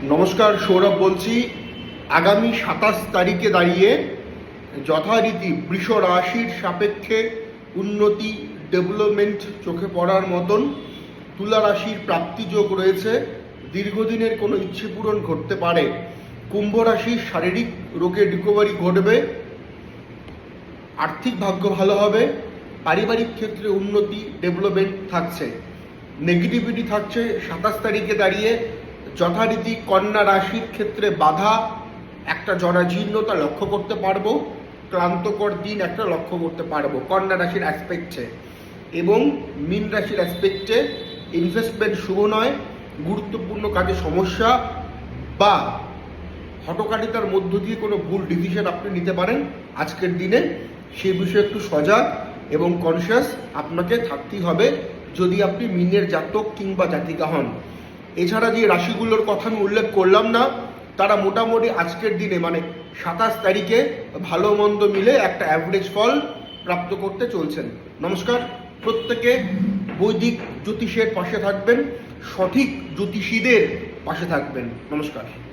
নমস্কার, সৌরভ বলছি। আগামী 27 তারিখে দাঁড়িয়ে যথারীতি বৃষ রাশির সাপেক্ষে উন্নতি, ডেভেলপমেন্ট চোখে পড়ার মতন। তুলা রাশির প্রাপ্তিযোগ রয়েছে, দীর্ঘদিনের কোনো ইচ্ছে পূরণ ঘটতে পারে। কুম্ভ রাশির শারীরিক রোগের রিকভারি ঘটবে, আর্থিক ভাগ্য ভালো হবে, পারিবারিক ক্ষেত্রে উন্নতি, ডেভেলপমেন্ট থাকছে। নেগেটিভিটি থাকছে 27 তারিখে দাঁড়িয়ে যথারীতি কন্যা রাশির ক্ষেত্রে বাধা, একটা জরাজীর্ণতা লক্ষ্য করতে পারবো, ক্লান্তকর দিন একটা লক্ষ্য করতে পারবো কন্যা রাশির অ্যাসপেক্টে। এবং মীন রাশির অ্যাসপেক্টে ইনভেস্টমেন্ট শুভ নয়, গুরুত্বপূর্ণ কাজে সমস্যা বা হঠকারিতার মধ্য দিয়ে কোনো ভুল ডিসিশন আপনি নিতে পারেন আজকের দিনে। সেই বিষয়ে একটু সজাগ এবং কনসিয়াস আপনাকে থাকতেই হবে যদি আপনি মীনের জাতক কিংবা জাতিকা হন। এছাড়া যে রাশিগুলোর কথা আমি উল্লেখ করলাম না, তারা মোটামুটি আজকের দিনে মানে 27 তারিখে ভালো মন্দ মিলে একটা অ্যাভারেজ ফল প্রাপ্ত করতে চলছেন। নমস্কার, প্রত্যেকে বৈদিক জ্যোতিষের পাশে থাকবেন, সঠিক জ্যোতিষীদের পাশে থাকবেন। নমস্কার।